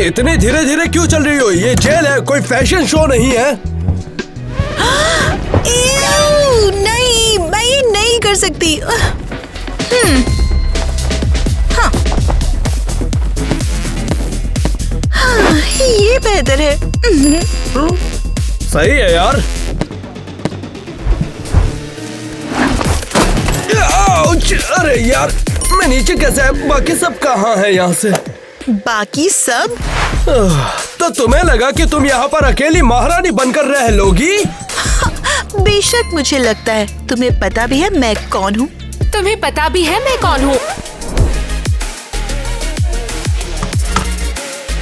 इतनी धीरे धीरे क्यों चल रही हो? ये जेल है, कोई फैशन शो नहीं है। नहीं, मैं ये नहीं कर सकती। ये बेहतर है। सही है यार। अरे यार, मैं नीचे कैसे है? बाकी सब कहाँ है यहाँ से? बाकी सब? तो तुम्हें लगा कि तुम यहाँ पर अकेली महारानी बनकर रह लोगी? बेशक मुझे लगता है। तुम्हें पता भी है मैं कौन हूँ? तुम्हें पता भी है मैं कौन हूँ?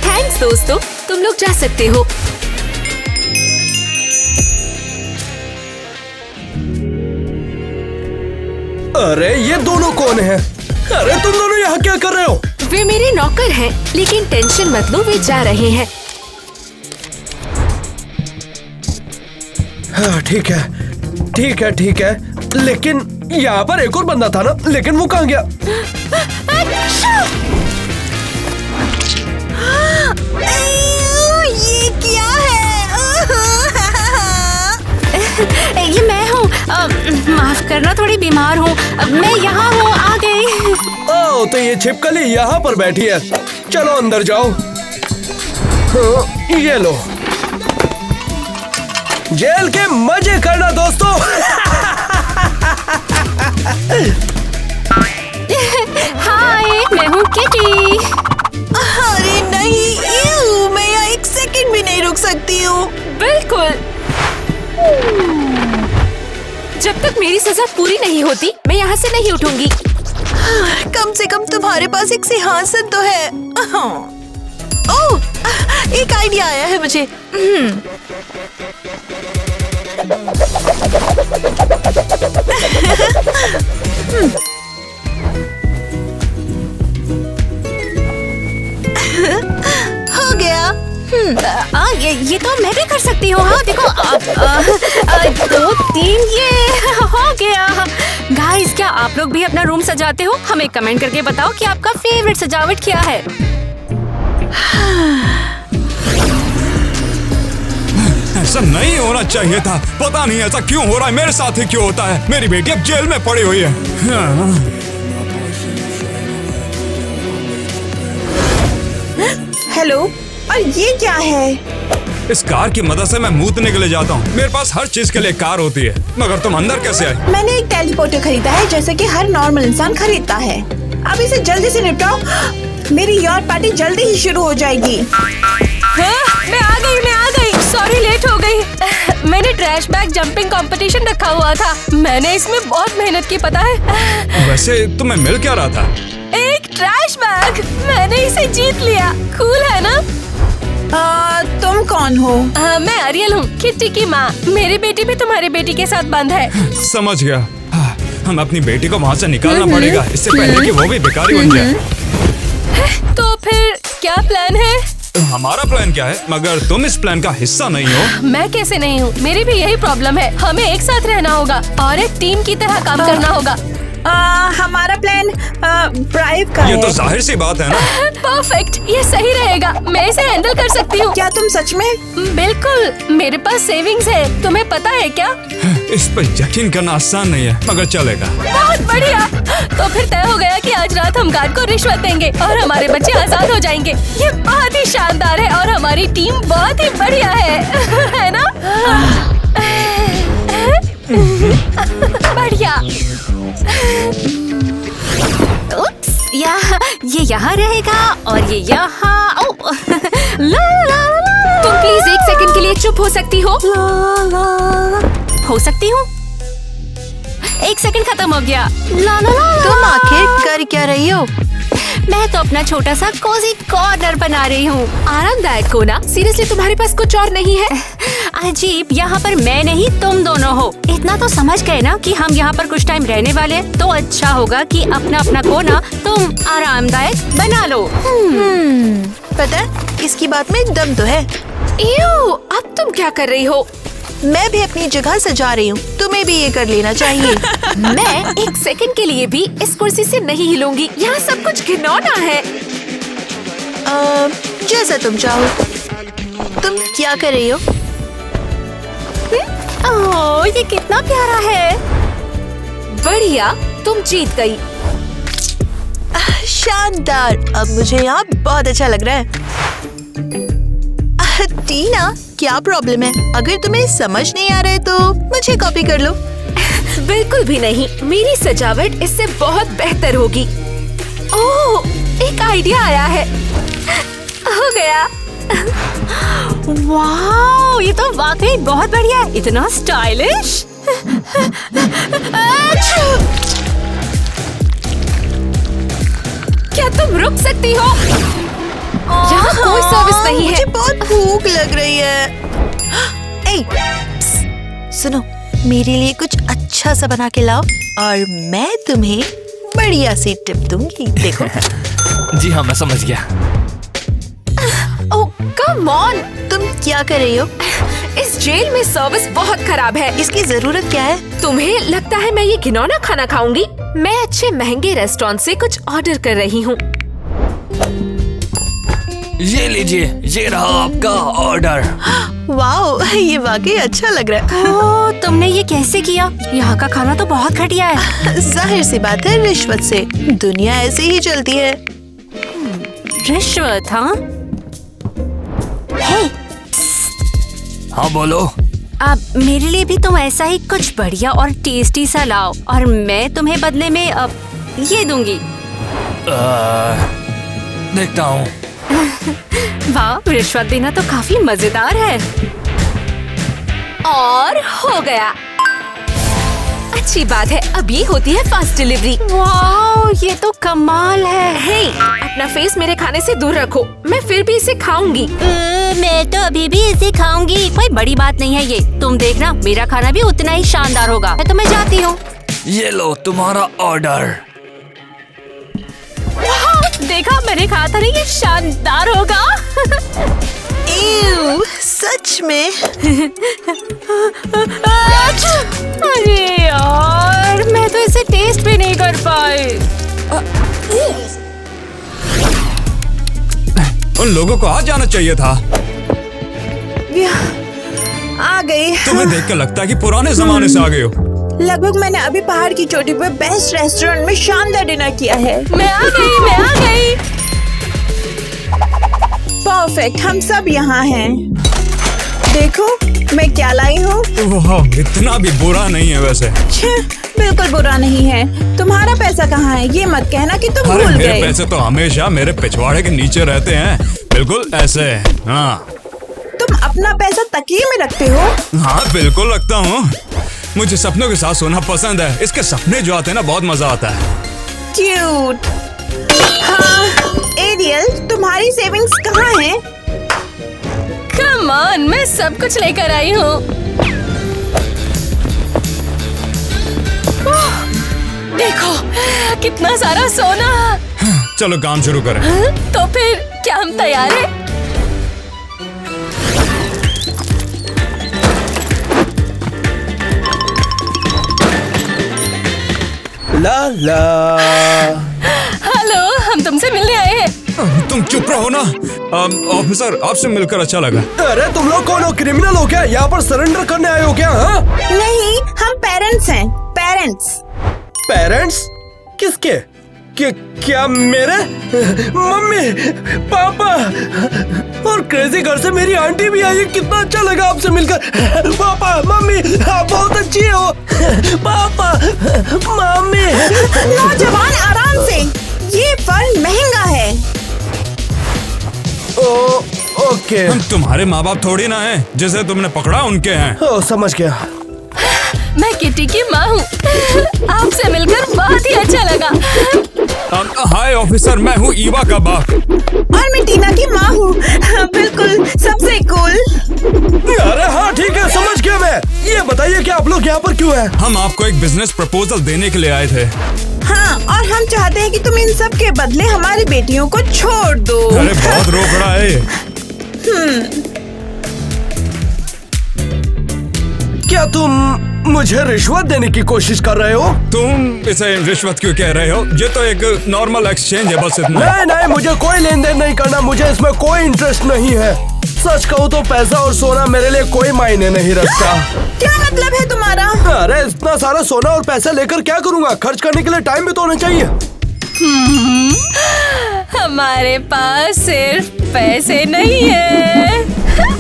थैंक्स दोस्तों, तुम लोग जा सकते हो। अरे ये दोनों कौन हैं? अरे तुम दोनों यहाँ क्या कर रहे हो? वे मेरे नौकर हैं, लेकिन टेंशन मत लो, वे जा रहे हैं। हाँ, ठीक है, ठीक है, ठीक है। लेकिन यहाँ पर एक और बंदा था ना, लेकिन वो कहाँ गया? ये क्या है? ये मैं हूँ। माफ करना, थोड़ी बीमार हूँ। मैं यहाँ हूँ, आ गई। ओह, तो ये छिपकली यहाँ पर बैठी है। चलो अंदर जाओ। हाँ, ये लो। जेल के मजे करना दोस्तों। हाय, मैं हूँ किटी। अरे नहीं, मैं यहाँ एक सेकंड भी नहीं रुक सकती हूँ। बिल्कुल। जब तक मेरी सजा पूरी नहीं होती, मैं यहाँ से नहीं उठूंगी। कम से कम तुम्हारे पास एक सिंहासन तो है। ओह, एक आइडिया आया है मुझे। हो गया। ये तो मैं भी कर सकती हूँ। हाँ देखो, 2 3 ये हो गया। गाइस, क्या आप लोग भी अपना रूम सजाते हो? हमें कमेंट करके बताओ कि आपका फेवरेट सजावट क्या है। ऐसा नहीं होना चाहिए था। पता नहीं ऐसा क्यों हो रहा है, मेरे साथ ही क्यों होता है। मेरी बेटी अब जेल में पड़ी हुई है। हेलो, और ये क्या है? इस कार की मदद से मैं मूतने के लिए जाता हूँ। मेरे पास हर चीज के लिए कार होती है, मगर तुम अंदर कैसे आए? मैंने एक टेलीपोर्टर खरीदा है, जैसे कि हर नॉर्मल इंसान खरीदता है। अब इसे जल्दी से निपटाओ, मेरी यार पार्टी जल्दी ही शुरू हो जाएगी। मैं आ गई। सॉरी, लेट हो गई। मैंने ट्रैश बैग जंपिंग कंपटीशन रखा हुआ था। मैंने इसमें बहुत मेहनत की, पता है। वैसे तुम्हें मिल क्या रहा था? एक ट्रैश बैग। मैंने इसे जीत लिया। कूल है ना? तुम कौन हो? मैं अरियल हूँ, किट्टी की माँ। मेरी बेटी भी तुम्हारी बेटी के साथ बंद है। समझ गया। हम अपनी बेटी को वहाँ से निकालना पड़ेगा, इससे पहले कि वो भी भिखारी बन जाए। तो फिर क्या प्लान है? हमारा प्लान क्या है? मगर तुम इस प्लान का हिस्सा नहीं हो। मैं कैसे नहीं हूँ? मेरी भी यही प्रॉब्लम है। हमें एक साथ रहना होगा और एक टीम की तरह काम करना होगा। हमारा प्लान ब्राइब का ये है। तो जाहिर सी बात है ना। परफेक्ट, ये सही रहेगा। मैं इसे हैंडल कर सकती हूँ। क्या तुम सच में? बिल्कुल, मेरे पास सेविंग्स है। तुम्हें पता है क्या? इस पर यकीन करना आसान नहीं है, मगर चलेगा। बहुत बढ़िया। तो फिर तय हो गया कि आज रात हम गार्ड को रिश्वत देंगे और हमारे बच्चे आजाद हो जाएंगे। ये बहुत ही शानदार है और हमारी टीम बहुत ही बढ़िया है ना? बढ़िया। ये यहाँ रहेगा और ये यहाँ। तुम प्लीज एक सेकंड के लिए चुप हो सकती हो? हो सकती हूँ? 1 सेकंड खत्म हो गया। तुम आखिर कर क्या रही हो? मैं तो अपना छोटा सा कोजी कॉर्नर बना रही हूँ। आरामदायक कोना। सीरियसली तुम्हारे पास कुछ और नहीं है? अजीब, यहाँ पर मैं नहीं तुम दोनों हो। इतना तो समझ गए ना कि हम यहाँ पर कुछ टाइम रहने वाले हैं, तो अच्छा होगा कि अपना अपना कोना तुम आरामदायक बना लो। पता है, इसकी बात में दम तो है। अब तुम क्या कर रही हो? मैं भी अपनी जगह सजा रही हूँ, तुम्हें भी ये कर लेना चाहिए। मैं 1 सेकंड के लिए भी इस कुर्सी से नहीं हिलूंगी। यहाँ सब कुछ घिनौना है। जैसा तुम चाहो। तुम क्या कर रही हो? ओह, ये कितना प्यारा है। बढ़िया, तुम जीत गई। शानदार। अब मुझे यहाँ बहुत अच्छा लग रहा है। टीना, क्या प्रॉब्लम है? अगर तुम्हें समझ नहीं आ रहा है तो मुझे कॉपी कर लो। बिल्कुल भी नहीं, मेरी सजावट इससे बहुत बेहतर होगी। ओह, एक आइडिया आया है। हो गया। वाह, ये तो वाकई बहुत बढ़िया है। इतना स्टाइलिश। क्या तुम रुक सकती हो? यहाँ कोई सर्विस नहीं है। मुझे बहुत भूख लग रही है। ए, सुनो, मेरे लिए कुछ अच्छा सा बना के लाओ और मैं तुम्हें बढ़िया सी टिप दूंगी। देखो। जी हाँ, मैं समझ गया। ओह, कम ऑन। तुम क्या कर रही हो? इस जेल में सर्विस बहुत खराब है। इसकी जरूरत क्या है? तुम्हें लगता है मैं ये घिनौना खाना खाऊंगी? मैं अच्छे महंगे रेस्टोरेंट से कुछ ऑर्डर कर रही हूँ। ये लीजिए, ये रहा आपका ऑर्डर। वाओ, ये वाकई अच्छा लग रहा है। ओह, तुमने ये कैसे किया? यहाँ का खाना तो बहुत घटिया है। जाहिर सी बात है, रिश्वत से। दुनिया ऐसे ही चलती है। रिश्वत? हाँ। हे, हाँ बोलो। अब मेरे लिए भी तुम ऐसा ही कुछ बढ़िया और टेस्टी सा लाओ और मैं तुम्हें बदले में अब ये दूंगी। देखता हूँ। वाह, रिश्वत देना तो काफी मजेदार है। और हो गया। अच्छी बात है, अब ये होती है फास्ट डिलीवरी। वाह, ये तो कमाल है। हे, अपना फेस मेरे खाने से दूर रखो। मैं फिर भी इसे खाऊंगी। मैं तो अभी भी इसे खाऊंगी। कोई बड़ी बात नहीं है ये। तुम देखना, मेरा खाना भी उतना ही शानदार होगा। मैं तो मैं जाती हूँ। ये लो तुम्हारा ऑर्डर। देखा, मैंने कहा था ना ये शानदार होगा। एव, सच में? अरे यार, मैं तो इसे टेस्ट भी नहीं कर पाई। उन लोगों को आज जाना चाहिए था। आ गई। तुम्हें देख कर लगता है कि पुराने जमाने से आ गए हो। लगभग मैंने अभी पहाड़ की चोटी पर बेस्ट रेस्टोरेंट में शानदार डिनर किया है। मैं आ गई। परफेक्ट, हम सब यहाँ हैं। देखो मैं क्या लाई हूँ। वाह, इतना भी बुरा नहीं है वैसे। बिल्कुल बुरा नहीं है। तुम्हारा पैसा कहाँ है? ये मत कहना कि तुम अरे भूल मेरे गए। पैसे तो हमेशा मेरे पिछवाड़े के नीचे रहते हैं। बिल्कुल ऐसे। हाँ। तुम अपना पैसा तकिए में रखते हो? हाँ बिल्कुल रखता हूँ। मुझे सपनों के साथ सोना पसंद है। इसके सपने जो आते हैं ना, बहुत मजा आता है। क्यूट। हाँ, एरियल, तुम्हारी सेविंग्स कहाँ हैं? कम ऑन, मैं सब कुछ लेकर आई हूँ। देखो, कितना सारा सोना। चलो काम शुरू करें। तो फिर क्या हम तैयार हैं? ला ला। हेलो, हम तुमसे मिलने आए हैं। तुम चुप रहो ना। ऑफिसर, आपसे मिलकर अच्छा लगा। अरे तुम लोग कौन हो? क्रिमिनल हो क्या? यहाँ पर सरेंडर करने आए हो क्या? हाँ? नहीं, हम पेरेंट्स हैं। पेरेंट्स। पेरेंट्स? किसके? क्या मेरे? मम्मी, पापा और क्रेजी घर से मेरी आंटी भी आई है। कितना अच्छा लगा आपसे मिलकर। पापा, मम्मी, आप बहुत अच्छी हो। पापा, मम्मी। नौजवान, आराम से। ये फल महंगा है। ओके। हम तुम्हारे माँ बाप थोड़ी ना हैं। जिसे तुमने पकड़ा उनके हैं। समझ गया। मैं किटी की माँ हूँ। आपसे मिलकर बहुत ही अच्छा लगा। हाय ऑफिसर, मैं हूँ ईवा का बाप। और मैं टीना की माँ हूँ। बिल्कुल, सबसे कूल। अरे हाँ ठीक है, समझ गया मैं। ये बताइए कि आप लोग यहाँ पर क्यों हैं? हम आपको एक बिजनेस प्रपोजल देने के लिए आए थे। हाँ, और हम चाहते हैं कि तुम इन सब के बदले हमारी बेटियों को छोड़ दो। अरे बहुत रोकड़ा है ये। क्या तुम मुझे रिश्वत देने की कोशिश कर रहे हो? तुम इसे रिश्वत क्यों कह रहे हो? ये तो एक नॉर्मल एक्सचेंज है, बस इतना। नहीं नहीं, मुझे कोई लेन देन नहीं करना, मुझे इसमें कोई इंटरेस्ट नहीं है। सच कहूँ तो पैसा और सोना मेरे लिए कोई मायने नहीं रखता। क्या मतलब है तुम्हारा? अरे इतना सारा सोना और पैसा लेकर क्या करूँगा? खर्च करने के लिए टाइम भी तो होना चाहिए। हमारे पास सिर्फ पैसे नहीं है,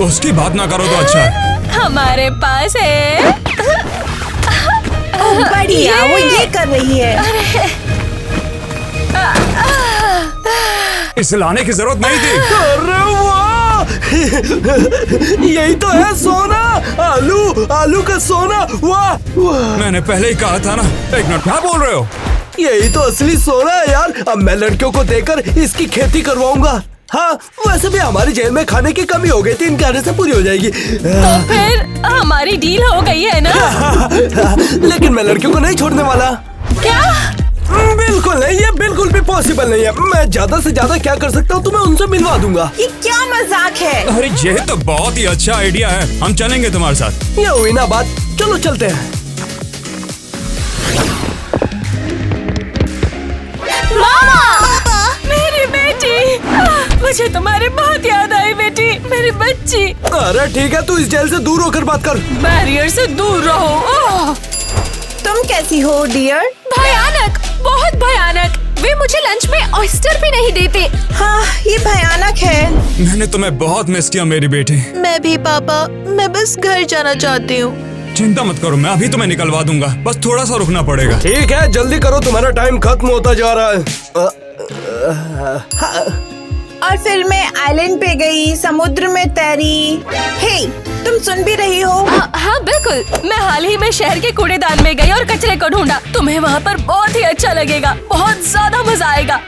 उसकी बात ना करो तो अच्छा है। हमारे पास है। बढ़िया, वो ये कर रही है। इसे लाने की जरूरत नहीं थी। अरे वाह, यही तो है सोना। आलू, आलू का सोना। वाह वाह, मैंने पहले ही कहा था ना। एक मिनट, क्या बोल रहे हो? यही तो असली सोना है यार। अब मैं लड़कियों को देकर इसकी खेती करवाऊंगा। हाँ, वैसे भी हमारी जेल में खाने की कमी हो गई थी, इनके आने से पूरी हो जाएगी। तो फिर हमारी डील हो गई है ना? लेकिन मैं लड़कियों को नहीं छोड़ने वाला। क्या? बिल्कुल नहीं, ये बिल्कुल भी पॉसिबल नहीं है। मैं ज्यादा से ज्यादा क्या कर सकता हूँ, तुम्हें उनसे मिलवा दूंगा। ये क्या मजाक है? अरे ये तो बहुत ही अच्छा आइडिया है, हम चलेंगे तुम्हारे साथ। ये हुई ना बात, चलो चलते हैं। मामा! मेरी बेटी! मुझे तुम्हारी बहुत याद आई बेटी, मेरी बच्ची। अरे ठीक है, तू इस जेल से दूर होकर बात कर। बैरियर से दूर रहो। ओह! तुम कैसी हो डियर? भयानक, बहुत भयानक। वे मुझे लंच में ऑयस्टर भी नहीं देते। हाँ, ये भयानक है। मैंने तुम्हें बहुत मिस किया मेरी बेटी। मैं भी पापा, मैं बस घर जाना चाहती हूँ। चिंता मत करो, मैं अभी तुम्हें निकलवा दूंगा, बस थोड़ा सा रुकना पड़ेगा। ठीक है, जल्दी करो, तुम्हारा टाइम खत्म होता जा रहा है। और फिर मैं आइलैंड पे गई, समुद्र में तैरी। हे, तुम सुन भी रही हो? हाँ बिल्कुल, मैं हाल ही में शहर के कूड़ेदान में गई और कचरे को ढूंढा। तुम्हें वहाँ पर बहुत ही अच्छा लगेगा, बहुत ज्यादा मजा आएगा।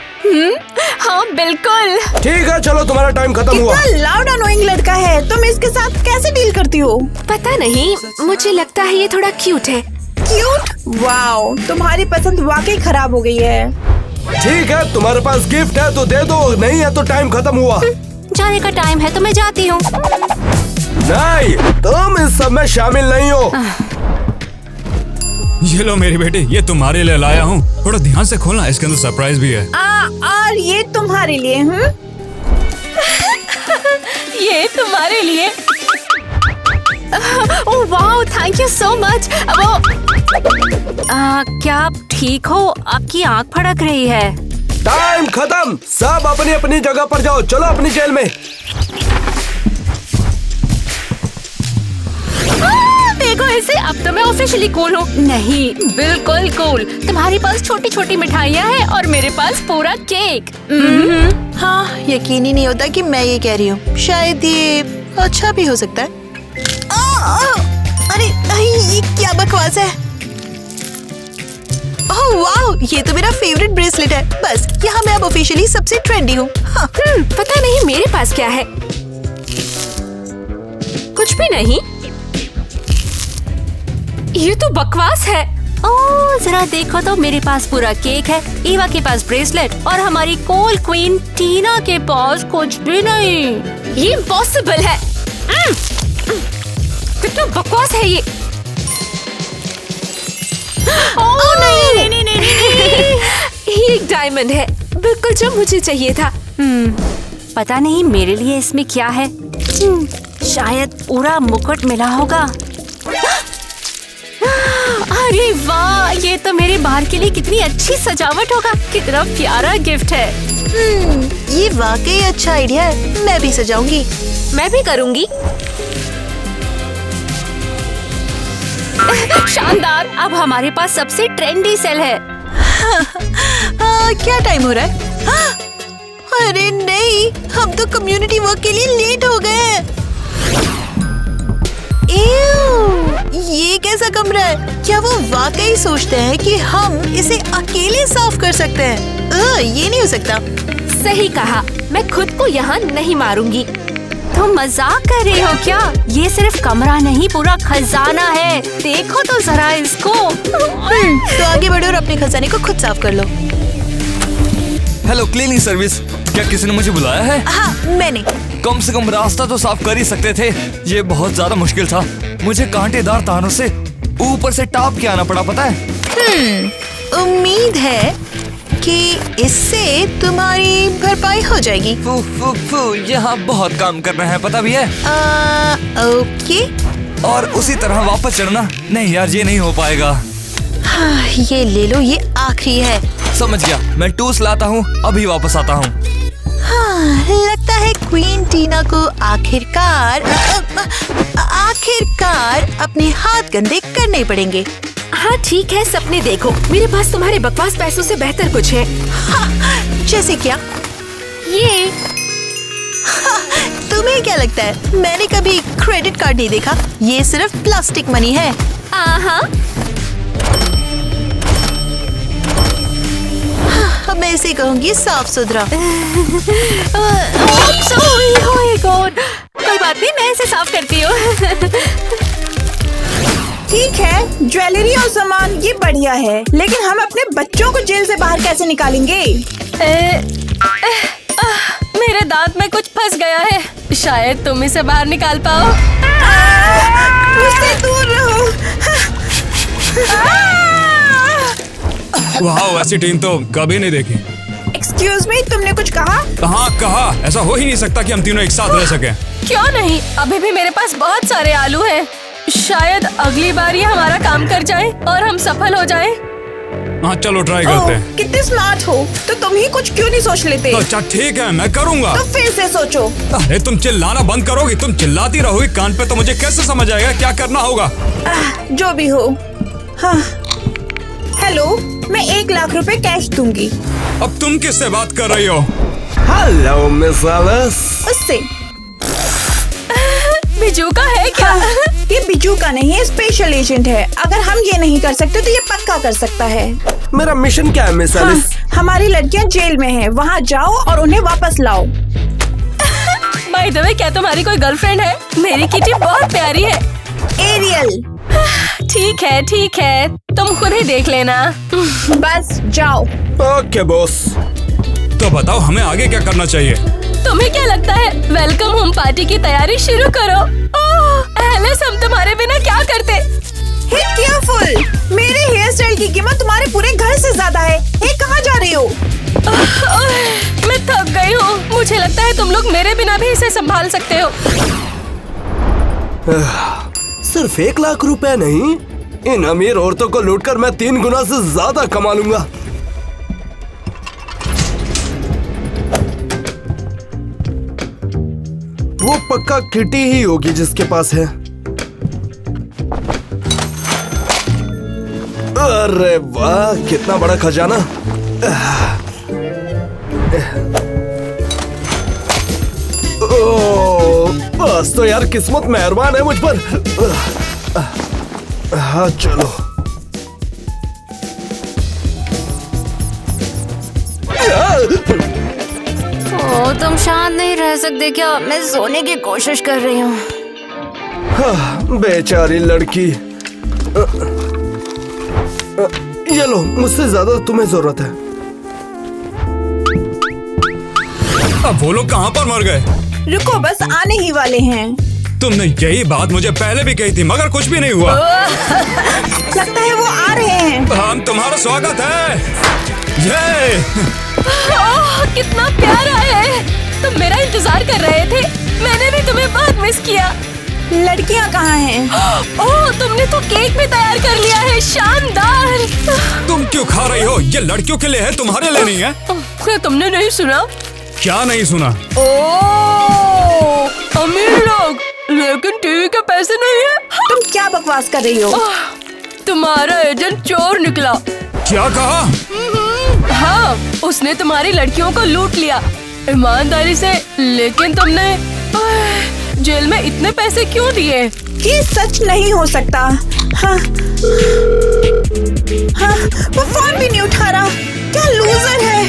हाँ बिल्कुल। ठीक है, चलो, तुम्हारा टाइम खत्म हुआ। इतना लाउड अनोइंग लड़का है, तुम इसके साथ कैसे डील करती हो? पता नहीं, मुझे लगता है ये थोड़ा क्यूट है। क्यूट? वाओ, तुम्हारी पसंद वाकई खराब हो गई है। ठीक है, तुम्हारे पास गिफ्ट है तो दे दो, नहीं है तो टाइम खत्म हुआ। जाने का टाइम है तो मैं जाती हूँ। नहीं, तुम इस सब में शामिल नहीं हो। ये लो मेरी बेटी, ये तुम्हारे लिए लाया हूँ, थोड़ा ध्यान से खोलना, इसके अंदर सरप्राइज भी है। और ये तुम्हारे लिए। ये तुम्हारे लिए। Oh wow, thank you so much. वो क्या आप ठीक हो? आपकी आँख फड़क रही है। टाइम खत्म, सब अपनी अपनी जगह पर जाओ, चलो अपनी जेल में। देखो इसे, अब तो मैं ऑफिशियली कूल हूँ। नहीं, बिल्कुल कूल। तुम्हारे पास छोटी छोटी मिठाइयाँ हैं और मेरे पास पूरा केक। हाँ, यकीन ही नहीं होता कि मैं ये कह रही हूँ। शायद ये अच्छा भी हो सकता है। अरे ये क्या बकवास है? ओह वाओ, ये तो मेरा फेवरेट ब्रेसलेट है। बस यहाँ मैं अब ऑफिशियली सबसे ट्रेंडी हूँ। हाँ। पता नहीं मेरे पास क्या है। कुछ भी नहीं। ये तो बकवास है। ओह जरा देखो तो, मेरे पास पूरा केक है, ईवा के पास ब्रेसलेट और हमारी कोल क्वीन टीना के पास कुछ भी नहीं। ये इम्पॉसिबल है। कितना बकवास है ये। ओह नहीं नहीं नहीं नहीं। ये एक डायमंड है, बिल्कुल जो मुझे चाहिए था। पता नहीं मेरे लिए इसमें क्या है। शायद पूरा मुकुट मिला होगा। अरे वाह, ये तो मेरे बाल के लिए कितनी अच्छी सजावट होगा। कितना प्यारा गिफ्ट है। ये वाकई अच्छा आइडिया है। मैं भी सजाऊंगी। मैं भी करूंगी। शानदार, अब हमारे पास सबसे ट्रेंडी सेल है। क्या टाइम हो रहा है? अरे नहीं, हम तो कम्युनिटी वर्क के लिए लेट हो गए हैं। ये कैसा कमरा है? क्या वो वाकई सोचते हैं कि हम इसे अकेले साफ कर सकते हैं? ये नहीं हो सकता। सही कहा, मैं खुद को यहाँ नहीं मारूंगी। तुम मजाक कर रहे हो क्या? ये सिर्फ कमरा नहीं, पूरा खजाना है। देखो तो जरा इसको। तो आगे बढ़ो और अपने खजाने को खुद साफ कर लो। हेलो क्लीनिंग सर्विस, क्या किसी ने मुझे बुलाया है? हाँ, मैंने। कम से कम रास्ता तो साफ कर ही सकते थे। ये बहुत ज्यादा मुश्किल था, मुझे कांटेदार तारों से ऊपर से टाप के आना पड़ा, पता है? उम्मीद है कि इससे तुम्हारी भरपाई हो जाएगी। फू फू फू, यहाँ बहुत काम करना है, पता भी है। ओके। और उसी तरह वापस चढ़ना, नहीं यार ये नहीं हो पाएगा। हाँ, ये ले लो, ये आखिरी है। समझ गया, मैं टूल्स लाता हूँ, अभी वापस आता हूँ। हाँ, लगता है क्वीन टीना को आखिरकार अपने हाथ गंदे करने पड़ेंगे। हाँ ठीक है, सपने देखो, मेरे पास तुम्हारे बकवास पैसों से बेहतर कुछ है। हाँ, जैसे क्या? ये तुम्हें क्या लगता है मैंने कभी क्रेडिट कार्ड नहीं देखा? ये सिर्फ प्लास्टिक मनी है। हाँ, अब मैं इसे कहूँगी साफ सुथरा। कोई बात नहीं, मैं इसे साफ करती हूँ। ठीक है, ज्वेलरी और सामान ये बढ़िया है, लेकिन हम अपने बच्चों को जेल से बाहर कैसे निकालेंगे? मेरे दांत में कुछ फंस गया है, शायद तुम इसे बाहर निकाल पाओ। मुझसे दूर रहो। वाह, ऐसी टीम तो कभी नहीं देखी। एक्सक्यूज मी, तुमने कुछ कहा? हाँ कहा, ऐसा हो ही नहीं सकता कि हम तीनों एक साथ रह सके। क्यों नहीं, अभी भी मेरे पास बहुत सारे आलू हैं। शायद अगली बार ये हमारा काम कर जाए और हम सफल हो जाए। हाँ चलो ट्राई करते हैं। कितने स्मार्ट हो, तो तुम ही कुछ क्यों नहीं सोच लेते? तो अच्छा ठीक है, मैं करूँगा। तो फिर से सोचो। अरे तुम चिल्लाना बंद करोगी? तुम चिल्लाती रहोगी कान पे तो मुझे कैसे समझ आएगा क्या करना होगा? जो भी हो। हाँ, हेलो, मैं 1 लाख रुपए कैश दूंगी। अब तुम किससे बात कर रही हो? Hello miss Alice. उससे। बिजू का है क्या? ये बिजू का नहीं है, स्पेशल एजेंट है। अगर हम ये नहीं कर सकते तो ये पक्का कर सकता है। मेरा मिशन क्या है मिस हाँ, एलिस? हमारी लड़कियां जेल में हैं, वहाँ जाओ और उन्हें वापस लाओ। बाय द वे, क्या तुम्हारी कोई गर्लफ्रेंड है? मेरी किटी बहुत प्यारी है। एरियल। ठीक है, तुम खुद ही देख लेना। बस जाओ। Okay boss. तो बताओ हमें आगे क्या करना चाहिए? तुम्हें क्या लगता है? वेलकम होम पार्टी की तैयारी शुरू करो। एलिस, हम तुम्हारे बिना क्या करते? Be careful! मेरे हेयर स्टाइल की कीमत तुम्हारे पूरे घर से ज्यादा है। कहाँ जा रही हो? मैं थक गई हूँ। मुझे लगता है तुम लोग मेरे बिना भी इसे संभाल सकते हो। सिर्फ 1 लाख रुपए नहीं, इन अमीर औरतों को लूटकर मैं 3 गुना से ज्यादा कमा लूंगा। वो पक्का किटी ही होगी जिसके पास है। अरे वाह, कितना बड़ा खजाना। ओह, बस तो यार किस्मत मेहरबान है मुझ पर। हाँ चलो। ओ, तुम शांत नहीं रह सकते क्या? मैं सोने की कोशिश कर रही हूँ। हाँ, बेचारी लड़की। ये लो, मुझसे ज्यादा तुम्हें जरूरत है। अब वो लोग कहाँ पर मर गए? रुको, बस आने ही वाले हैं। तुमने यही बात मुझे पहले भी कही थी, मगर कुछ भी नहीं हुआ। लगता है वो आ रहे हैं। हम तुम्हारा स्वागत है। ये कितना प्यारा है। तुम मेरा इंतजार कर रहे थे। मैंने भी तुम्हें बहुत मिस किया। लड़कियां कहाँ हैं? ओह, तुमने तो केक भी तैयार कर लिया है। शानदार। तुम क्यों खा रही हो? ये लड़कियों के लिए है, तुम्हारे लिए नहीं है। क्या तुमने नहीं सुना? क्या नहीं सुना? ओह, अमीर लोग, लेकिन टीवी के पैसे नहीं है। तुम क्या बकवास कर रही हो? तुम्हारा एजेंट चोर निकला। क्या कहा? हाँ, उसने तुम्हारी लड़कियों को लूट लिया ईमानदारी से। लेकिन तुमने जेल में इतने पैसे क्यों दिए? ये सच नहीं हो सकता। हाँ, हाँ, वो फोन भी नहीं उठा रहा। क्या लूजर है।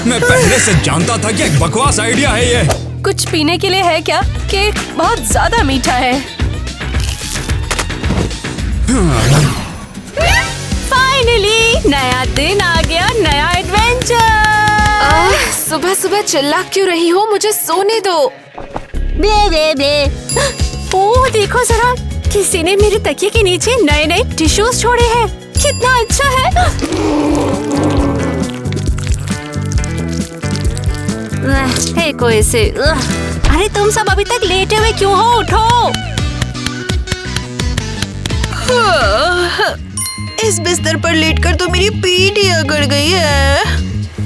मैं पहले से जानता था कि एक बकवास आइडिया है ये। कुछ पीने के लिए है क्या? केक बहुत ज्यादा मीठा है। फाइनली नया दिन आ गया, नया एडवेंचर। सुबह सुबह चिल्ला क्यों रही हो? मुझे सोने दो। ब्ले ब्ले ब्ले। ओह देखो जरा, किसी ने मेरे तकिए के नीचे नए नए टिश्यूज छोड़े हैं। कितना अच्छा है। फेंको इसे। अरे तुम सब अभी तक लेटे हुए क्यों हो? उठो। इस बिस्तर पर लेटकर तो मेरी पीठ ही अकड़ गई है।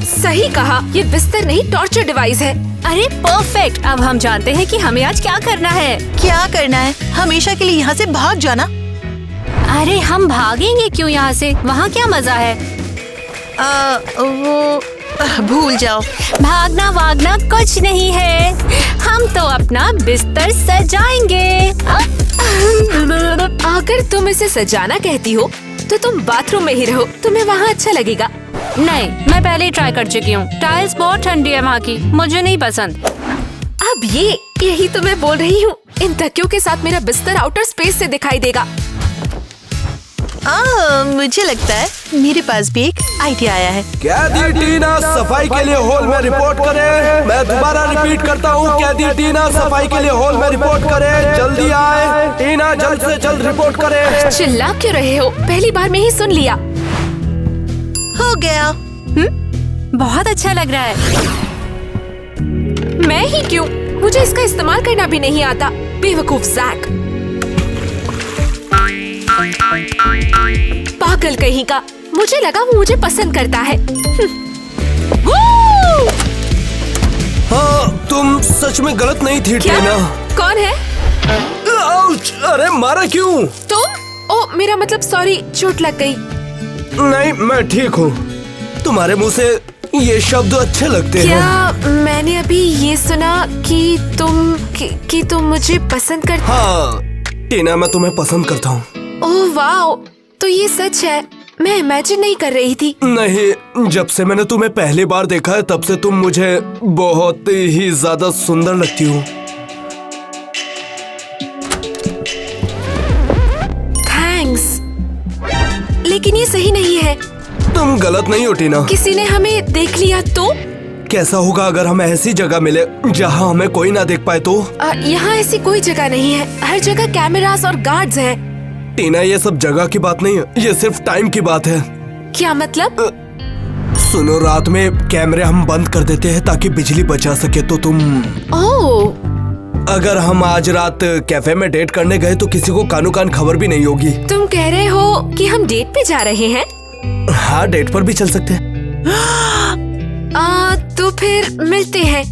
सही कहा, ये बिस्तर नहीं टॉर्चर डिवाइस है। अरे परफेक्ट। अब हम जानते हैं कि हमें आज क्या करना है। क्या करना है? हमेशा के लिए यहाँ से भाग जाना? अरे हम भागेंगे क्यों यहाँ से? वहाँ क्या मजा है? भूल जाओ। भागना वागना कुछ नहीं है। हम तो अपना बिस्तर सजाएंगे। अगर तुम इसे सजाना कहती हो तो तुम बाथरूम में ही रहो, तुम्हें वहाँ अच्छा लगेगा। नहीं, मैं पहले ही ट्राई कर चुकी हूँ। टाइल्स बहुत ठंडी है वहाँ की, मुझे नहीं पसंद। अब यही तो मैं बोल रही हूँ। इन तकियों के साथ मेरा बिस्तर आउटर स्पेस से दिखाई देगा। मुझे लगता है मेरे पास भी एक आइडिया आया है। कैदी टीना सफाई के लिए हॉल में रिपोर्ट करे। मैं दोबारा रिपीट करता हूँ, कैदी टीना सफाई के लिए हॉल में रिपोर्ट करे। जल्दी आए। टीना जल्द से जल्द रिपोर्ट करे। चिल्ला क्यों रहे हो? पहली बार में ही सुन लिया। हो गया। बहुत अच्छा लग रहा है। मैं ही क्यों? मुझे इसका इस्तेमाल करना भी नहीं आता। बेवकूफ जैक। पागल कहीं का। मुझे लगा वो मुझे पसंद करता है। हाँ, तुम सच में गलत नहीं थी क्या? टीना। कौन है? आउच! अरे मारा क्यों? तुम? ओ मेरा मतलब सॉरी, चोट लग गई। नहीं, मैं ठीक हूँ। तुम्हारे मुंह से ये शब्द अच्छे लगते हैं। क्या मैंने अभी ये सुना कि तुम मुझे पसंद करते? हाँ टीना, मैं तुम्हें पसंद करता हूँ। ओह वाओ, तो ये सच है। मैं इमेजिन नहीं कर रही थी। नहीं, जब से मैंने तुम्हें पहली बार देखा है तब से तुम मुझे बहुत ही ज्यादा सुंदर लगती हो। थैंक्स, लेकिन ये सही नहीं है। तुम गलत नहीं हो टीना। किसी ने हमें देख लिया तो? कैसा होगा अगर हम ऐसी जगह मिले जहाँ हमें कोई ना देख पाए तो? यहाँ ऐसी कोई जगह नहीं है। हर जगह कैमरास और गार्ड्स हैं। टीना, ये सब जगह की बात नहीं है, ये सिर्फ टाइम की बात है। क्या मतलब? सुनो, रात में कैमरे हम बंद कर देते हैं ताकि बिजली बचा सके। तो तुम अगर हम आज रात कैफे में डेट करने गए तो किसी को कानो कान खबर भी नहीं होगी। तुम कह रहे हो कि हम डेट पे जा रहे हैं? हाँ, डेट पर भी चल सकते हैं। तो फिर मिलते हैं।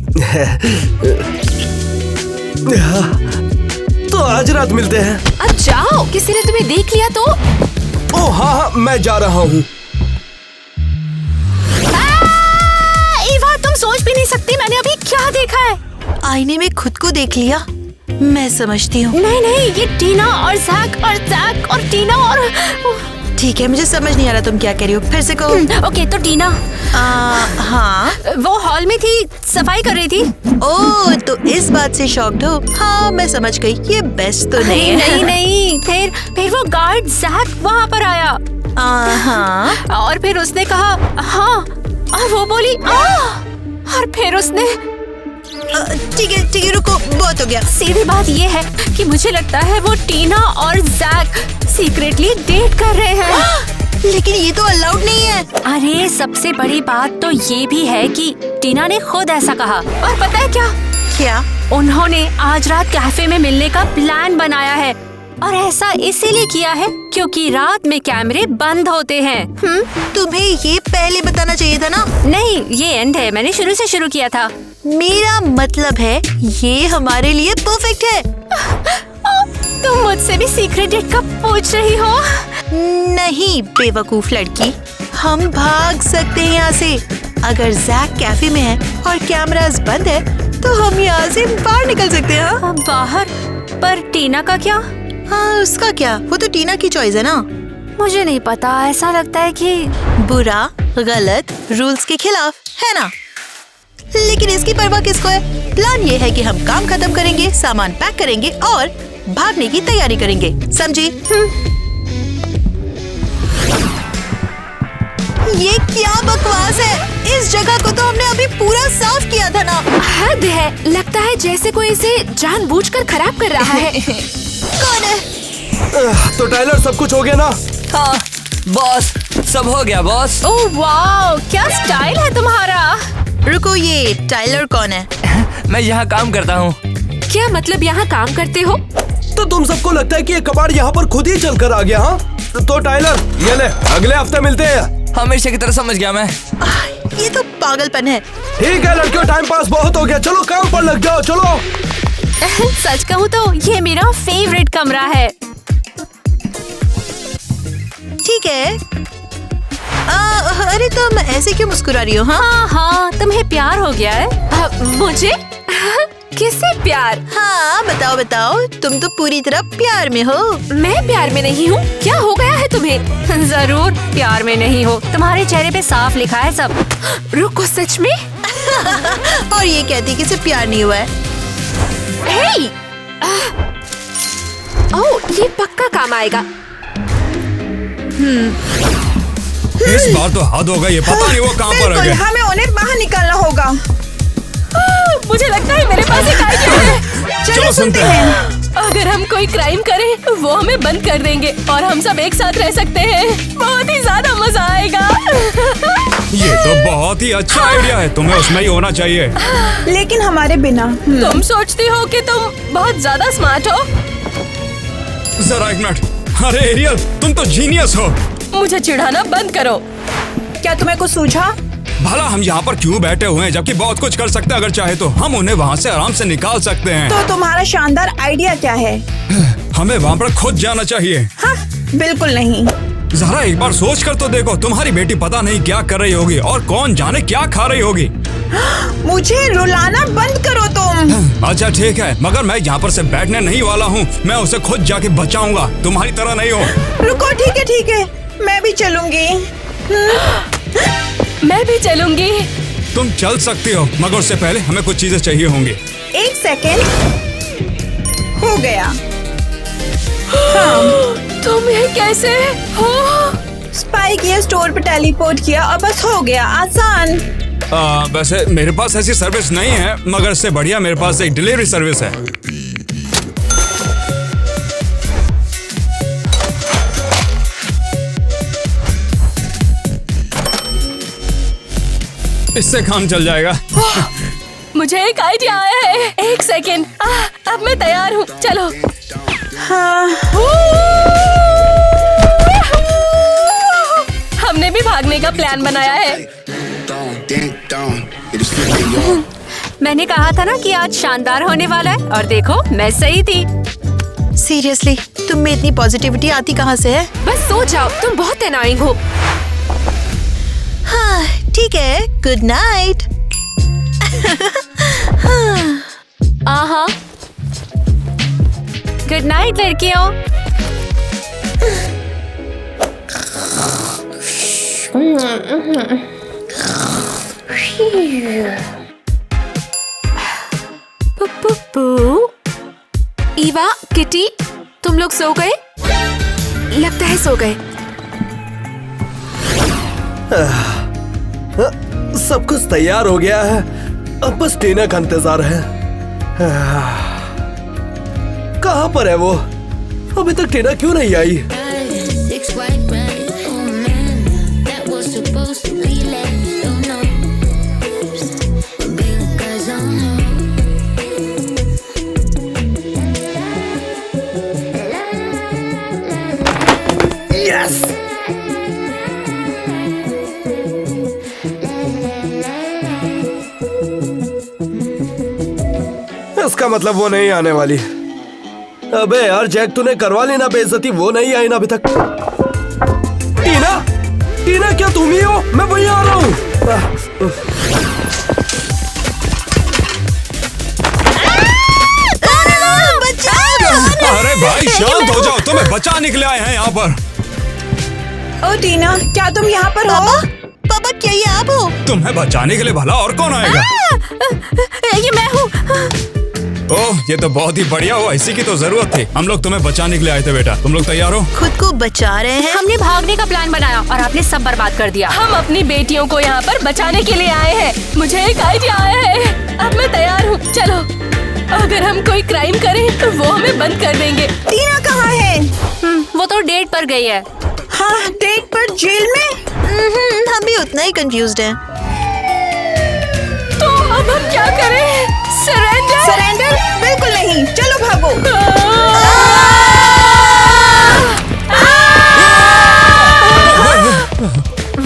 तो आज रात मिलते हैं। अब जाओ, किसी ने तुम्हें देख लिया तो? ओह हाँ, मैं जा रहा हूँ। ईवा, तुम सोच भी नहीं सकती मैंने अभी क्या देखा है। आईने में खुद को देख लिया? मैं समझती हूँ। नहीं, ये टीना और जैक और टीना और ठीक है, मुझे समझ नहीं आ रहा तुम क्या कह रही हो। फिर से कहो। ओके, तो टीना हाँ, वो हॉल में थी, सफाई कर रही थी। ओह, तो इस बात से शॉक्ड हो? हाँ, मैं समझ गई। ये बेस्ट तो नहीं है। नहीं, फिर वो गार्ड जैक वहाँ पर आया। हाँ, और फिर उसने कहा हाँ, और वो बोली और फिर उसने। ठीक है, रुको, बहुत हो गया। सीधी बात ये है कि मुझे लगता है वो टीना और जैक सीक्रेटली डेट कर रहे हैं। लेकिन ये तो अलाउड नहीं है। अरे सबसे बड़ी बात तो ये भी है कि टीना ने खुद ऐसा कहा। और पता है क्या? उन्होंने आज रात कैफे में मिलने का प्लान बनाया है। और ऐसा इसीलिए किया है क्योंकि रात में कैमरे बंद होते हैं। तुम्हें ये पहले बताना चाहिए था ना। नहीं, ये एंड है, मैंने शुरू से शुरू किया था। मेरा मतलब है ये हमारे लिए परफेक्ट है। तुम मुझसे भी सीक्रेट डेट का पूछ रही हो? नहीं बेवकूफ लड़की, हम भाग सकते हैं यहाँ से। अगर जैक कैफे में है और कैमरास बंद है तो हम यहाँ से बाहर निकल सकते हैं। हाँ? बाहर? पर टीना का क्या? हाँ, उसका क्या? वो तो टीना की चॉइस है ना। मुझे नहीं पता, ऐसा लगता है कि बुरा, गलत, रूल्स के खिलाफ है ना। लेकिन इसकी परवाह किसको है? प्लान ये है कि हम काम खत्म करेंगे, सामान पैक करेंगे और भागने की तैयारी करेंगे, समझी? ये क्या बकवास है? इस जगह को तो हमने अभी पूरा साफ किया था ना। हद है, लगता है जैसे कोई इसे जानबूझकर खराब कर रहा है। कौन है? तो टाइलर सब कुछ हो गया ना? हाँ बॉस, सब हो गया बॉस। ओह वाओ, क्या स्टाइल है तुम्हारा। रुको, ये टाइलर कौन है? मैं यहाँ काम करता हूँ। क्या मतलब यहाँ काम करते हो? तो तुम सबको लगता है कि ये कबाड़ यहाँ पर खुद ही चल कर आ गया? हाँ तो टाइलर ये ले, अगले हफ्ते मिलते हैं। हमेशा की तरह समझ गया मैं। ये तो पागलपन है। ठीक है लड़कियों, टाइम पास बहुत हो गया, चलो काम पर लग जाओ, चलो। सच कहूँ तो ये मेरा फेवरेट कमरा है। ठीक है। अरे तुम ऐसे क्यों मुस्कुरा रही हो? हाँ हाँ, तुम्हें प्यार हो गया है? मुझे? किससे प्यार? हाँ, बताओ बताओ, तुम तो पूरी तरह प्यार में हो। मैं प्यार में नहीं हूँ। क्या हो गया है तुम्हें? जरूर प्यार में नहीं हो, तुम्हारे चेहरे पे साफ लिखा है सब। रुको, सच में? और ये कहती कि सिर्फ प्यार नहीं हुआ है। हे! ओह, ये पक्का काम आएगा। इस बार तो हद हो गई है, पता नहीं वो कहाँ पर बिल्कुल, है। हमें उन्हें बाहर निकालना होगा। मुझे लगता है मेरे पास एक आइडिया है। चलो सुनते हैं। अगर हम कोई क्राइम करें, वो हमें बंद कर देंगे और हम सब एक साथ रह सकते हैं। बहुत ही ज्यादा मजा आएगा। ये तो बहुत ही अच्छा आइडिया है, तुम्हें उसमें ही होना चाहिए। लेकिन हमारे बिना। तुम सोचती हो कि तुम बहुत ज्यादा स्मार्ट हो? जरा एक मिनट। अरे एरियल, तुम तो जीनियस हो। मुझे चिढ़ाना बंद करो। क्या तुम्हें कुछ सूझा? भला हम यहाँ पर क्यों बैठे हुए हैं, जबकि बहुत कुछ कर सकते हैं। अगर चाहे तो हम उन्हें वहाँ से आराम से निकाल सकते हैं। तो तुम्हारा शानदार आइडिया क्या है? हमें वहाँ पर खुद जाना चाहिए। हाँ, बिल्कुल नहीं। जरा एक बार सोच कर तो देखो, तुम्हारी बेटी पता नहीं क्या कर रही होगी और कौन जाने क्या खा रही होगी। मुझे रुलाना बंद करो तुम। अच्छा ठीक है, मगर मैं यहाँ पर से बैठने नहीं वाला हूँ। मैं उसे खुद जाके बचाऊंगा, तुम्हारी तरह नहीं हो। रुको, ठीक है, मैं भी चलूंगी। मैं भी चलूंगी। तुम चल सकती हो, मगर उससे पहले हमें कुछ चीजें चाहिए होंगी। एक सेकेंड, हो गया। हाँ, तुम ये कैसे हो? स्पाइक ये स्टोर पे टेलीपोर्ट किया और बस हो गया, आसान। वैसे मेरे पास ऐसी सर्विस नहीं है, मगर इससे बढ़िया मेरे पास एक डिलीवरी सर्विस है। इससे काम चल जाएगा। मुझे एक आइडिया आया है। एक सेकेंड, अब मैं तैयार हूँ, चलो। हाँ, हमने भी भागने का प्लान बनाया है। मैंने कहा था ना कि आज शानदार होने वाला है, और देखो मैं सही थी। सीरियसली, तुम में इतनी पॉजिटिविटी आती कहाँ से है? बस सो जाओ, तुम बहुत एनॉयिंग हो। हाँ, ठीक है, गुड नाइट। आहा, गुड नाइट लड़कियों। ईवा, किटी, तुम लोग सो गए? लगता है सो गए। सब कुछ तैयार हो गया है, अब बस टीना का इंतजार है। कहाँ पर है वो? अभी तक टीना क्यों नहीं आई? Six white rabbit, oh man, that was supposed to be left. Oh no, but because I know. Yes! इसका मतलब वो नहीं आने वाली। अबे यार जैक, तूने करवा ली ना बेइज्जती, वो नहीं आई ना अभी तक। टीना, टीना क्या तुम ही हो? मैं वहीं आ रहा हूँ। अरे भाई शांत हो जाओ, तुम्हें बचा निकले आए हैं यहाँ पर। ओ टीना, क्या तुम यहाँ पर हो? पापा, क्या ये आप हो? तुम्हें बचाने के लिए भला और कौन आएगा? ये मैं हूँ। ओह, ये तो बहुत ही बढ़िया हुआ, इसी की तो जरूरत थी। हम लोग तुम्हें बचाने के लिए आए थे बेटा। तुम लोग तैयार हो? खुद को बचा रहे हैं? हमने भागने का प्लान बनाया और आपने सब बर्बाद कर दिया। हम अपनी बेटियों को यहाँ पर बचाने के लिए आए हैं। मुझे एक आइडिया आया है। अब मैं तैयार हूँ, चलो। अगर हम कोई क्राइम करें तो वो हमें बंद कर देंगे। टीना कहाँ है? वो तो डेट पर गई है। हाँ, डेट पर जेल में? हम भी उतना ही कंफ्यूज्ड हैं। तो अब हम क्या करें? सरेंडर? सरेंडर? बिल्कुल नहीं, चलो भागो।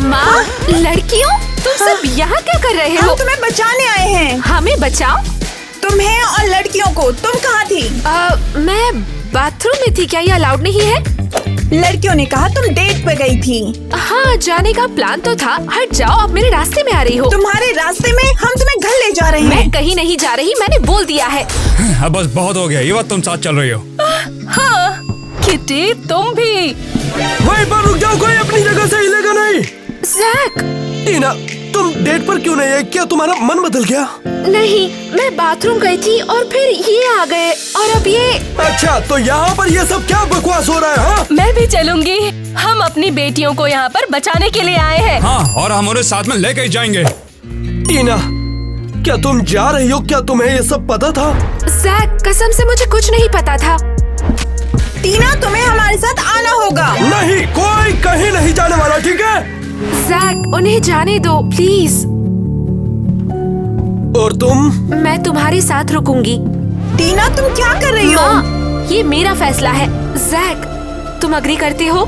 माँ, लड़कियों, तुम सब यहाँ क्या कर रहे हम हो? तुम्हें बचाने आए हैं। हमें बचाओ। तुम्हें और लड़कियों को। तुम कहाँ थी? मैं बाथरूम में थी। क्या ये अलाउड नहीं है? लड़कियों ने कहा तुम डेट पे गई थी। हाँ, जाने का प्लान तो था। हट जाओ, अब मेरे रास्ते में आ रही हो। तुम्हारे रास्ते में हम तुम्हें घर ले जा रहे हैं। मैं कहीं नहीं जा रही, मैंने बोल दिया है। अब बस बहुत हो गया, ये बात तुम साथ चल रही हो। हाँ, किटी तुम भी। वहीं पर रुक जाओ, कोई अपनी जगह से हिलेगा नहीं। जैक। टीना, तुम डेट पर क्यों नहीं है? क्या तुम्हारा मन बदल गया? नहीं, मैं बाथरूम गई थी और फिर ये आ गए और अब ये। अच्छा, तो यहाँ पर ये सब क्या बकवास हो रहा है? हाँ? मैं भी चलूंगी। हम अपनी बेटियों को यहाँ पर बचाने के लिए आए हैं। हाँ, और हम उन्हें साथ में लेके जाएंगे। टीना, क्या तुम जा रही हो? क्या तुम्हें ये सब पता था? जैक, कसम से मुझे कुछ नहीं पता था। टीना, तुम्हें हमारे साथ आना होगा। नहीं, कोई कहीं नहीं जाने वाला, ठीक है? जैक, उन्हें जाने दो प्लीज। और तुम? मैं तुम्हारे साथ रुकूंगी। टीना, तुम क्या कर रही हो? माँ, ये मेरा फैसला है। जैक, तुम अग्री करते हो?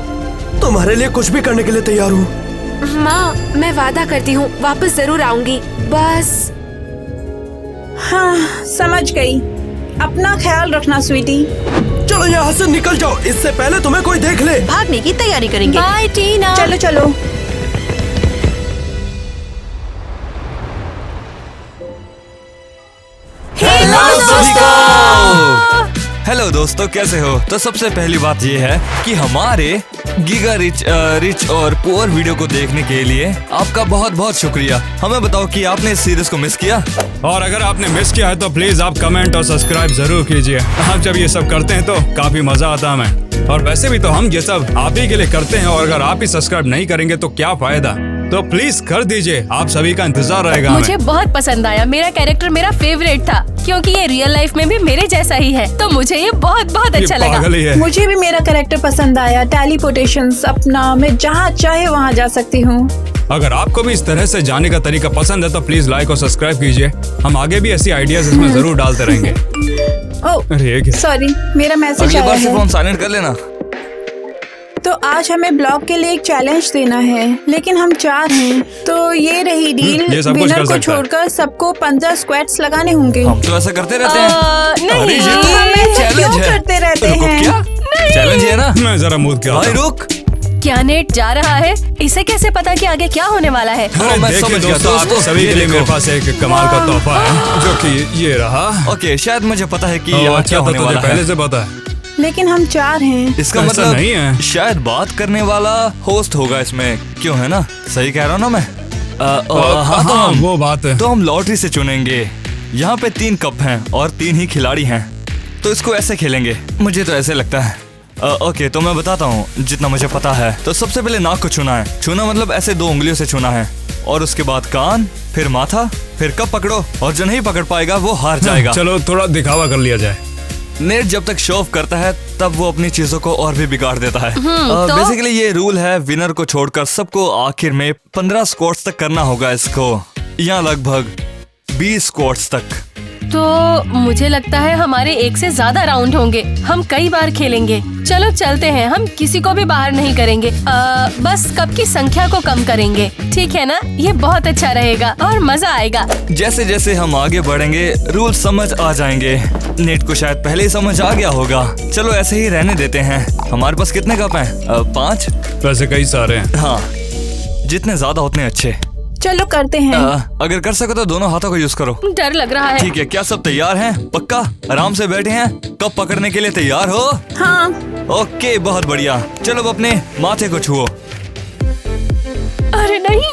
तुम्हारे लिए कुछ भी करने के लिए तैयार हूँ। माँ, मैं वादा करती हूँ, वापस जरूर आऊंगी। बस। हाँ, समझ गई। अपना ख्याल रखना स्वीटी। चलो यहाँ से निकल जाओ, इससे पहले तुम्हें कोई देख ले। भागने की तैयारी करेंगे। बाय टीना। चलो चलो। हेलो दोस्तों, कैसे हो? तो सबसे पहली बात ये है कि हमारे गीगा रिच और पुअर वीडियो को देखने के लिए आपका बहुत बहुत शुक्रिया। हमें बताओ कि आपने इस सीरीज को मिस किया? और अगर आपने मिस किया है तो प्लीज आप कमेंट और सब्सक्राइब जरूर कीजिए। आप जब ये सब करते हैं तो काफी मजा आता है हमें। और वैसे भी तो हम ये सब आप ही के लिए करते हैं, और अगर आप ही सब्सक्राइब नहीं करेंगे तो क्या फायदा? तो प्लीज कर दीजिए, आप सभी का इंतजार रहेगा हमें। मुझे बहुत पसंद आया। मेरा कैरेक्टर मेरा फेवरेट था क्योंकि ये रियल लाइफ में भी मेरे जैसा ही है, तो मुझे ये बहुत बहुत ये अच्छा लगा। पागल ही है। मुझे भी मेरा कैरेक्टर पसंद आया। टेलीपोर्टेशन अपना, मैं जहाँ चाहे वहाँ जा सकती हूँ। अगर आपको भी इस तरह से जाने का तरीका पसंद है तो प्लीज लाइक और सब्सक्राइब कीजिए। हम आगे भी ऐसी आइडियाज इसमें जरूर डालते रहेंगे। ओह, अरे ये क्या? सॉरी, मेरा मैसेज अगली आया बार से है। फोन साइलेंट कर लेना। तो आज हमें ब्लॉग के लिए एक चैलेंज देना है, लेकिन हम 4 हैं। तो ये रही डील। ये सब कुछ विनर कर को सकता है। छोड़कर सबको 15 स्क्वाट्स लगाने होंगे। हम तो ऐसा करते रहते हैं। नहीं। अरे ये हम तो ऐसा चैलेंज क्यों है। करते रहते रुको, हैं? क्या चैलेंज है ना? मैं जरा मूड क्या भाई रुक। क्या नेट जा रहा है? इसे कैसे पता कि आगे क्या होने वाला है? हाँ, मैं देखिए समझ गया दोस्तों, आप दोस्तों, सभी ये के लिए देखो। मेरे पास एक कमाल का तोहफा है, जो कि ये रहा। ओके, शायद मुझे पता है कि ओह, यहाँ अच्छा, क्या तो होने तुझे वाला पहले है। से पता है। लेकिन हम 4 हैं। इसका ऐसा मतलब नहीं है। शायद बात करने वाला होस्ट होगा इसमें, क्यों है ना? सही कह रहा हूँ ना मैं? हाँ, तो हाँ, हम वो बात है। तो हम लॉटरी से चुनेंगे। यहाँ पे 3 कप हैं और 3 ही खिलाड़ी हैं, तो इसको ऐसे खेलेंगे। मुझे तो ऐसे लगता है। ओके, तो मैं बताता हूँ जितना मुझे पता है। तो सबसे पहले नाक को छूना है। छूना मतलब ऐसे 2 उंगलियों से छूना है, और उसके बाद कान, फिर माथा, फिर कप पकड़ो, और जो नहीं पकड़ पाएगा वो हार जाएगा। चलो थोड़ा दिखावा कर लिया जाए। नेट जब तक शो ऑफ करता है तब वो अपनी चीजों को और भी बिगाड़ देता है। तो? बेसिकली ये रूल है, विनर को छोड़कर सबको आखिर में 15 स्क्वाट्स तक करना होगा इसको, या लगभग 20 स्क्वाट्स तक। तो मुझे लगता है हमारे 1 से ज्यादा राउंड होंगे। हम कई बार खेलेंगे। चलो चलते हैं। हम किसी को भी बाहर नहीं करेंगे। बस कप की संख्या को कम करेंगे, ठीक है ना? ये बहुत अच्छा रहेगा और मजा आएगा। जैसे जैसे हम आगे बढ़ेंगे रूल समझ आ जाएंगे। नेट को शायद पहले ही समझ आ गया होगा। चलो ऐसे ही रहने देते हैं। हमारे पास कितने कप हैं? 5? वैसे कई सारे हैं। हाँ, जितने ज्यादा उतने अच्छे। चलो करते हैं। अगर कर सको तो दोनों हाथों को यूज करो। डर लग रहा है। ठीक है, क्या सब तैयार हैं? पक्का आराम से बैठे हैं? कप पकड़ने के लिए तैयार हो? हाँ। ओके, बहुत बढ़िया। चलो अब अपने माथे को छुओ। अरे नहीं।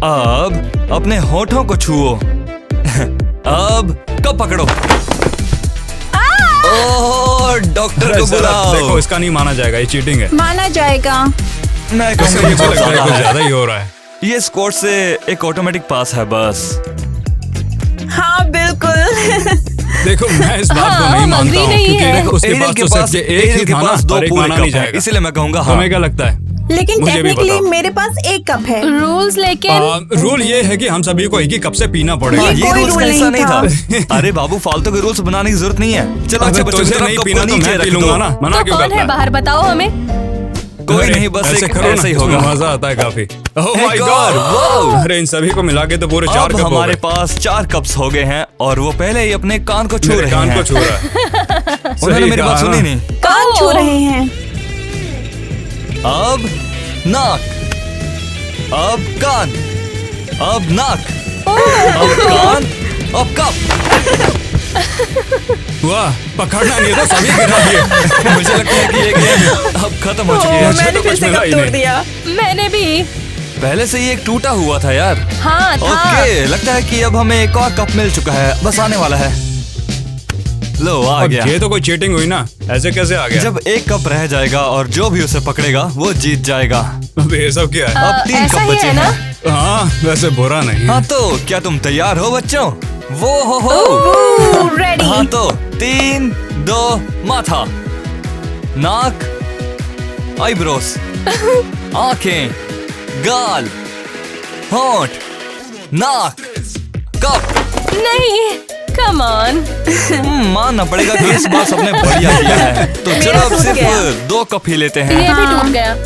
अब अपने होठों को छुओ। अब कप पकड़ो। ओह, डॉक्टर अरे को सर, बुलाओ। देखो इसका नहीं माना जाएगा, ये चीटिंग है। माना जाएगा। मैं इससे कहूँगा मुझे ये लगता है बहुत कुछ ज्यादा ज्यादा है। ही हो रहा है। ये स्कोर से एक ऑटोमेटिक पास है बस। हाँ बिल्कुल। देखो मैं इस बात को हाँ, नहीं हम मानता agree हूँ नहीं क्योंकि है। देखो उसके एरियल पास के तो पास सिर्फ एक एरियल ही के था ना, पास दो और एक पूरे माना नहीं कप हैं, जाएगा। इसीलिए मैं कहूंगा हाँ। तुम्हें क्या लगता है? लेकिन मुझे भी टेक्निकली बताओ। मेरे पास एक कप है। रूल्स लेकिन रूल ये है कि हम सभी को एक ही कप से पीना पड़ेगा। हाँ, ये ये कोई रूल्स रूल का हिस्सा नहीं नहीं था। अरे बाबू, फालतू के रूल्स बनाने की जरूरत नहीं है। चलो अबे अच्छा बच्चों तुझे की तरफ नहीं कप पीना को तो नीचे मैं रख पी दो। लूंगा ना, मना तो क्यों कौन करता है बाहर, बताओ हमें। कोई अरे, नहीं, बस ऐसे एक करो ना, ऐसा ही होगा। मजा आता है काफी। ओह माय एक और, गॉड, वाओ। अरे इन सभी को मिला के तो पूरे 4 अब कप हो हमारे गए। पास 4 कप्स हो गए हैं और वो पहले ही अपने कान को छू मेरे रहे कान हैं। को छू रहा है। उन्होंने सही मेरी कहा बात सुनी ना। नहीं। कान छू रहे हैं। अब नाक, अब कान, अब नाक, अब कान, अब कप। वाह, पकड़ना नहीं है तो सभी गिरा दिए। मुझे लगता है कि ये गेम अब खत्म हो चुकी है। मुझे मैंने तो फिर कुछ से मिला कप ही तोड़ नहीं। दिया। मैंने भी। पहले से ही एक टूटा हुआ था यार। हाँ था। ओके, लगता है कि अब हमें एक और कप मिल चुका है, बस आने वाला है। लो आ अब गया। ये तो कोई चीटिंग हुई ना, ऐसे कैसे आ गया? जब एक कप रह जाएगा और जो भी उसे पकड़ेगा वो जीत जाएगा। अब ये सब क्या है? अब 3 ऐसा कप ही बचे है ना? हैं। हाँ वैसे बुरा नहीं। हाँ तो क्या तुम तैयार हो बच्चों? वो हो। रेडी। हाँ तो 3, 2 माथा, नाक, आईब्रोस, आंखें, गाल, होंठ, नाक, कप। नहीं, कम ऑन। मानना पड़ेगा कि इस बार सबने बढ़िया किया है। तो चलो मेरा अब टूट सिर्फ गया। 2 कप ही लेते ये हैं। भी टूट गया।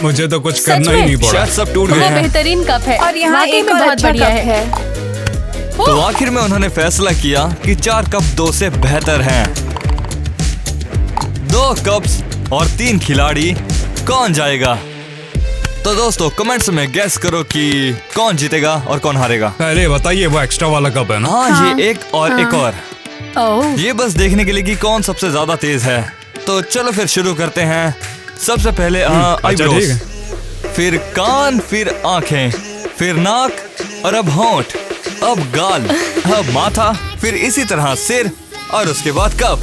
मुझे तो कुछ सच करना ही में? नहीं पड़ा। शायद सब टूट गए वो हैं। बेहतरीन कप है और यहाँ वाकई एक में और बहुत अच्छा बढ़िया कप है। तो आखिर में उन्होंने फैसला किया कि 4 कप 2 से बेहतर हैं। 2 कप्स और 3 खिलाड़ी, कौन जाएगा? तो दोस्तों कमेंट्स में गैस करो कि कौन जीतेगा और कौन हारेगा। पहले बताइए वो एक्स्ट्रा वाला कप है ना? हाँ, ये एक और एक और। ओह, ये बस देखने के लिए कि कौन सबसे ज्यादा तेज है। तो चलो फिर शुरू करते हैं। सबसे पहले अच्छा आईब्रोस, ठीक है। फिर कान, फिर आंखें, फिर नाक और अब होंठ, अब गाल, अब माथा, फिर इसी तरह सिर और उसके बाद कप।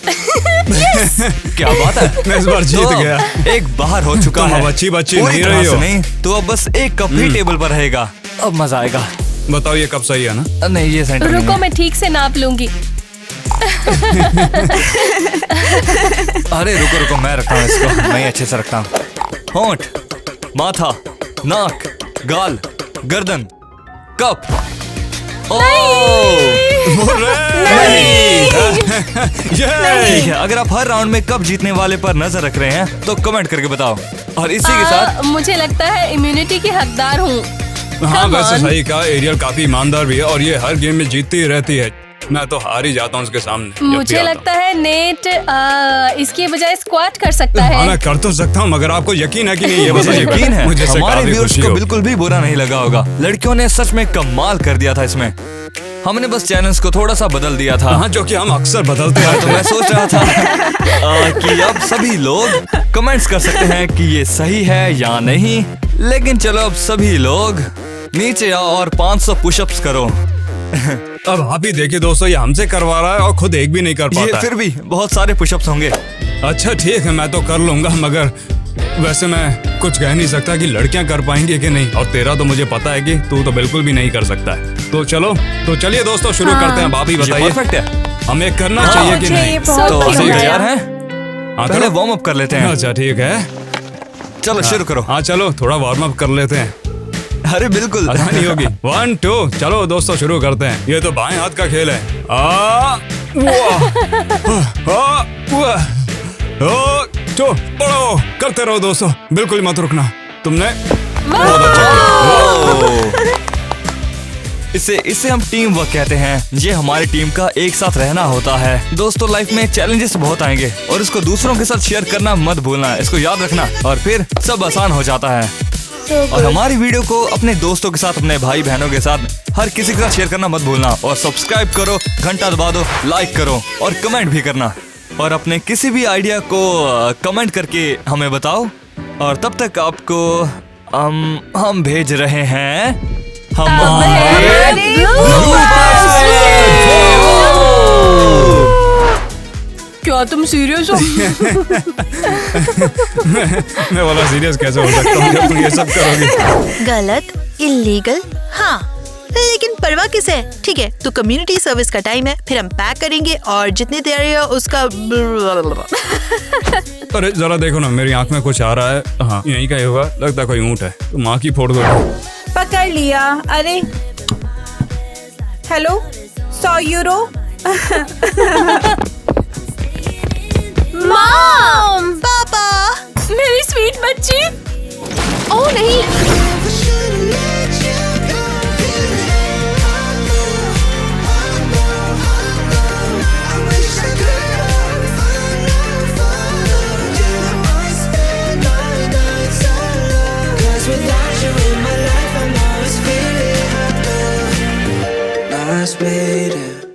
क्या बात है, मैं इस बार जीत तो अब गया। एक बाहर हो चुका तुम है। अब अच्छी-बच्ची पूरी नहीं तरह रही से हो। नहीं, तो अब बस एक कप ही टेबल पर रहेगा। अब मजा आएगा। बताओ ये कप सही है ना? नहीं, ये सेंटर नहीं रुको है। मैं ठीक से नाप लूंगी। अरे रुको रुको, मैं रखता हूँ इसको, मैं अच्छे से रखता हूँ। होंठ, माथा, नाक, गाल, गर्दन, कप। ठीक है, अगर आप हर राउंड में कप जीतने वाले पर नजर रख रहे हैं तो कमेंट करके बताओ। और इसी के साथ मुझे लगता है इम्यूनिटी की हकदार हूँ। हाँ Come वैसे on. सही कहा, एरियल काफी ईमानदार भी है और ये हर गेम में जीतती ही रहती है। मैं तो हार ही जाता हूँ उसके सामने जब भी मुझे आता हूँ। लगता है नेट इसके बजाय स्क्वाट कर सकता हाँ है। मैं कर तो सकता हूँ मगर आपको यकीन है कि नहीं ये मुझे बताइए। यकीन है मुझे इससे हमारे काफी व्यूअर्स खुशी को होगी। बिल्कुल भी बुरा नहीं लगा होगा। लड़कियों ने सच में कमाल कर दिया था इसमें। हमने बस चैनल्स को थोड़ा सा बदल दिया था। हाँ जो कि हम अक्सर बदलते हैं। तो मैं सोच रहा था कि अब सभी लोग कमेंट्स कर सकते हैं कि ये सही है या नहीं। लेकिन चलो अब सभी लोग नीचे आओ और 500 पुशअप्स करो। अब आप ही देखिए दोस्तों, ये हमसे करवा रहा है और खुद एक भी नहीं कर ये पाता फिर भी बहुत सारे पुशअप्स होंगे। अच्छा ठीक है, मैं तो कर लूंगा मगर वैसे मैं कुछ कह नहीं सकता कि लड़कियां कर पाएंगी कि नहीं। और तेरा तो मुझे पता है कि तू तो बिल्कुल भी नहीं कर सकता है। तो चलो, तो चलिए दोस्तों शुरू करते हैं। भाभी ये बताइए परफेक्ट है। हमें करना चाहिए कि मुझे नहीं? ये बहुत तो ठीक सही है। तैयार हैं? हाँ पहले करो। वार्म अप कर लेते हैं। अच्छा ठीक है, चलो शुरू करो। हाँ चलो थोड़ा वार्म अप कर लेते हैं, अरे बिल्कुल आसानी होगी। 1 2 चलो दोस्तों शुरू करते हैं। ये तो बाएं हाथ का खेल है। तो पढ़ो, करते रहो दोस्तों, बिल्कुल मत रुकना। तुमने बहुत अच्छा किया। इसे हम टीम वर्क कहते हैं। ये हमारी टीम का एक साथ रहना होता है। दोस्तों लाइफ में चैलेंजेस बहुत आएंगे और इसको दूसरों के साथ शेयर करना मत भूलना, इसको याद रखना और फिर सब आसान हो जाता है। और हमारी वीडियो को अपने दोस्तों के साथ, अपने भाई बहनों के साथ, हर किसी के साथ शेयर करना मत भूलना। और सब्सक्राइब करो, घंटा दबा दो, लाइक करो और कमेंट भी करना। और अपने किसी भी आइडिया को कमेंट करके हमें बताओ। और तब तक आपको हम भेज रहे हैं क्या तुम सीरियस हो? मैं वाला सीरियस कैसे हो सकता हूँ जब तुम ये सब करोगी? गलत, इलीगल, हाँ लेकिन परवाह किसे है? ठीक है, तो कम्युनिटी सर्विस का टाइम है, फिर हम पैक करेंगे और जितनी देर है उसका अरे जरा देखो ना, मेरी आंख में कुछ आ रहा है। हाँ, यहीं का ही होगा, लगता है कोई ऊँट है। तो माँ की फोड़ दो। पकड़ लिया। अरे हेलो, 100 यूरो। मॉम, पापा। मेरी स्वीट बच्ची। ओह नहीं, Without you in my life, I'm always feeling lost, waiting.